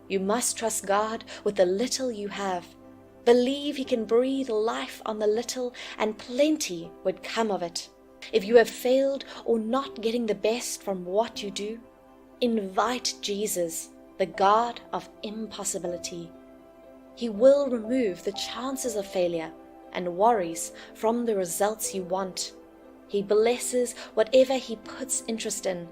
You must trust God with the little you have. Believe He can breathe life on the little, and plenty would come of it. If you have failed or not getting the best from what you do, invite Jesus, the God of impossibility. He will remove the chances of failure and worries from the results you want. He blesses whatever He puts interest in.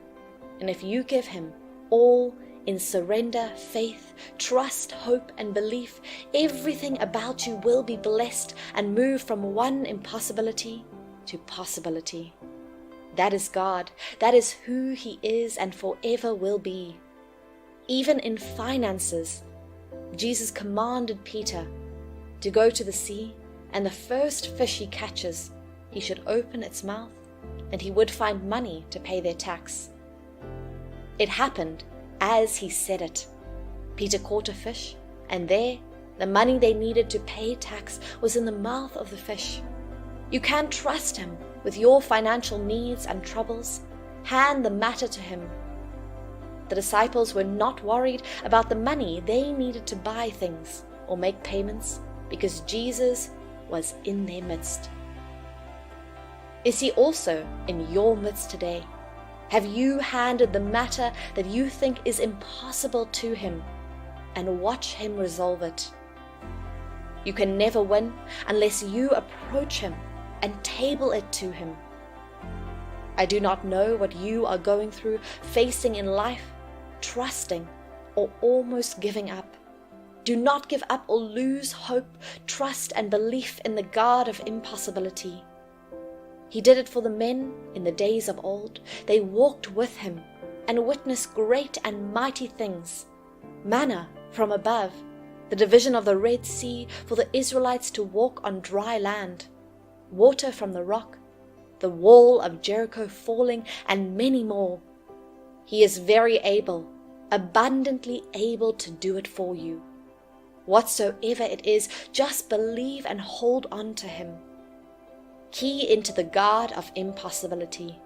And if you give Him all in surrender, faith, trust, hope, and belief, everything about you will be blessed and move from one impossibility to possibility. That is God. That is who He is and forever will be. Even in finances, Jesus commanded Peter to go to the sea, and the first fish he catches, he should open its mouth, and he would find money to pay their tax. It happened as he said it. Peter caught a fish, and there, the money they needed to pay tax was in the mouth of the fish. You can't trust Him with your financial needs and troubles. Hand the matter to Him. The disciples were not worried about the money they needed to buy things or make payments, because Jesus was in their midst. Is He also in your midst today? Have you handed the matter that you think is impossible to Him and watch Him resolve it? You can never win unless you approach Him and table it to Him. I do not know what you are going through, facing in life, trusting, or almost giving up. Do not give up or lose hope, trust, and belief in the God of impossibility. He did it for the men in the days of old. They walked with Him and witnessed great and mighty things. Manna from above, the division of the Red Sea for the Israelites to walk on dry land, water from the rock, the wall of Jericho falling, and many more. He is very able, abundantly able to do it for you. Whatsoever it is, just believe and hold on to Him. Key into the God of impossibility.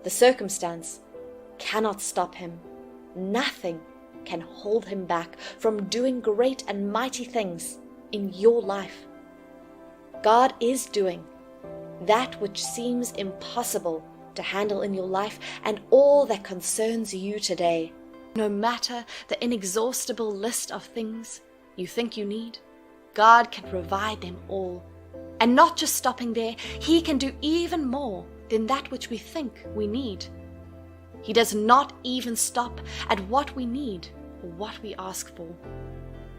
The circumstance cannot stop Him. Nothing can hold Him back from doing great and mighty things in your life. God is doing that which seems impossible to handle in your life and all that concerns you today. No matter the inexhaustible list of things you think you need, God can provide them all. And not just stopping there, He can do even more than that which we think we need. He does not even stop at what we need or what we ask for.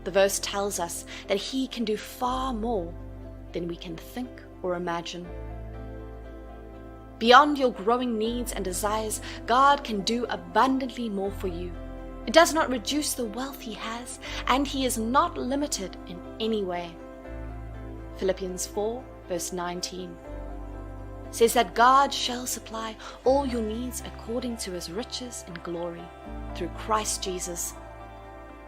The verse tells us that He can do far more than we can think or imagine. Beyond your growing needs and desires, God can do abundantly more for you. It does not reduce the wealth He has, and He is not limited in any way. Philippians 4 verse 19 says that God shall supply all your needs according to His riches and glory through Christ Jesus.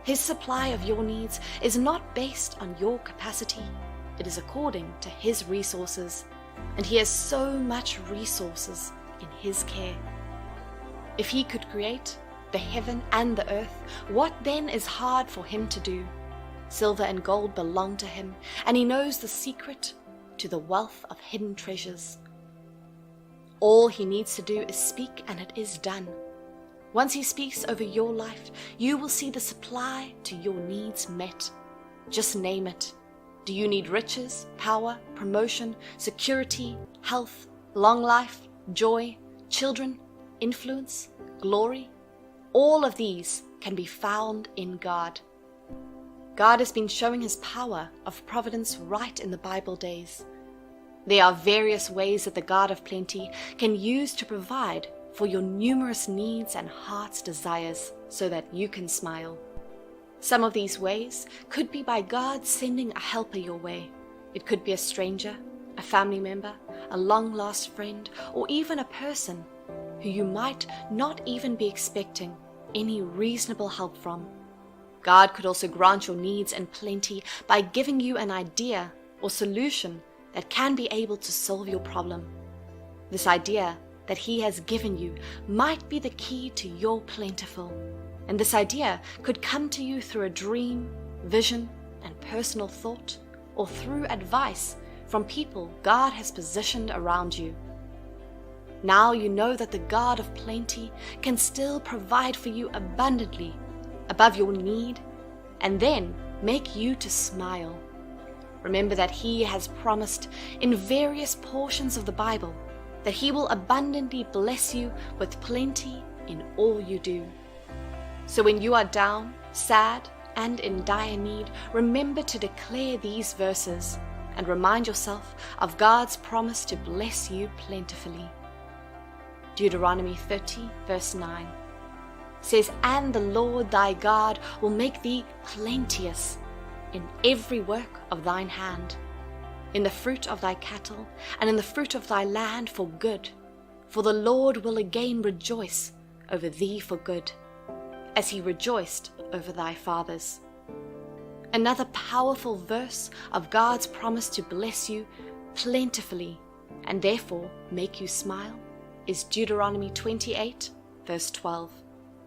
His supply of your needs is not based on your capacity. It is according to His resources, and He has so much resources in His care. If He could create the heaven and the earth, what then is hard for Him to do? Silver and gold belong to Him, and He knows the secret to the wealth of hidden treasures. All He needs to do is speak, and it is done. Once He speaks over your life, you will see the supply to your needs met. Just name it. Do you need riches, power, promotion, security, health, long life, joy, children, influence, glory? All of these can be found in God. God has been showing His power of providence right in the Bible days. There are various ways that the God of plenty can use to provide for your numerous needs and heart's desires so that you can smile. Some of these ways could be by God sending a helper your way. It could be a stranger, a family member, a long-lost friend, or even a person who you might not even be expecting any reasonable help from. God could also grant your needs in plenty by giving you an idea or solution that can be able to solve your problem. This idea that He has given you might be the key to your plentiful, And this idea could come to you through a dream, vision, and personal thought, or through advice from people God has positioned around you. Now you know that the God of plenty can still provide for you abundantly, above your need, and then make you to smile. Remember that He has promised in various portions of the Bible that He will abundantly bless you with plenty in all you do. So when you are down, sad, and in dire need, remember to declare these verses and remind yourself of God's promise to bless you plentifully. Deuteronomy 30 verse 9 says, "And the Lord thy God will make thee plenteous in every work of thine hand, in the fruit of thy cattle, and in the fruit of thy land for good. For the Lord will again rejoice over thee for good, as He rejoiced over thy fathers." Another powerful verse of God's promise to bless you plentifully and therefore make you smile is Deuteronomy 28 verse 12,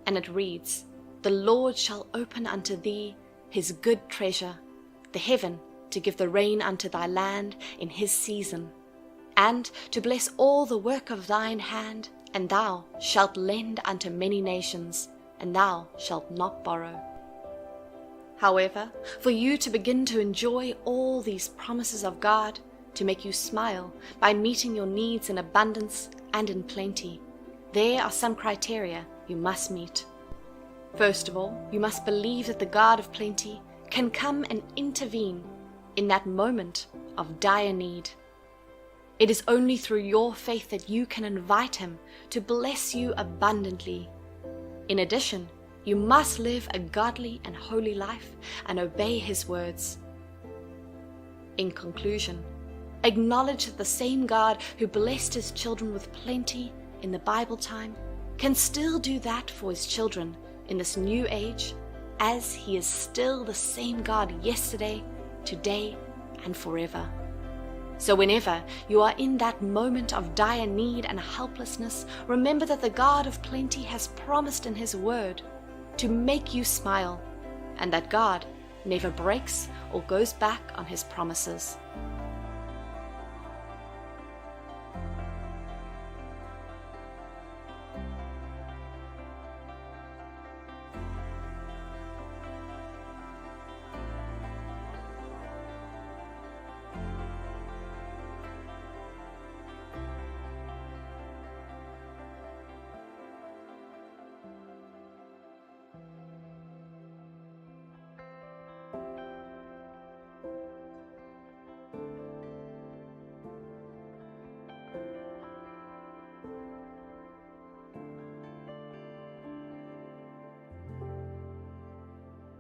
and it reads, "The Lord shall open unto thee His good treasure, the heaven, to give the rain unto thy land in his season, and to bless all the work of thine hand, and thou shalt lend unto many nations, and thou shalt not borrow." However, for you to begin to enjoy all these promises of God to make you smile by meeting your needs in abundance and in plenty, there are some criteria you must meet. First of all, you must believe that the God of plenty can come and intervene in that moment of dire need. It is only through your faith that you can invite Him to bless you abundantly. In addition, you must live a godly and holy life and obey His words. In conclusion, acknowledge that the same God who blessed His children with plenty in the Bible time can still do that for His children in this new age, as He is still the same God yesterday, today, and forever. So whenever you are in that moment of dire need and helplessness, remember that the God of plenty has promised in His word to make you smile, and that God never breaks or goes back on His promises.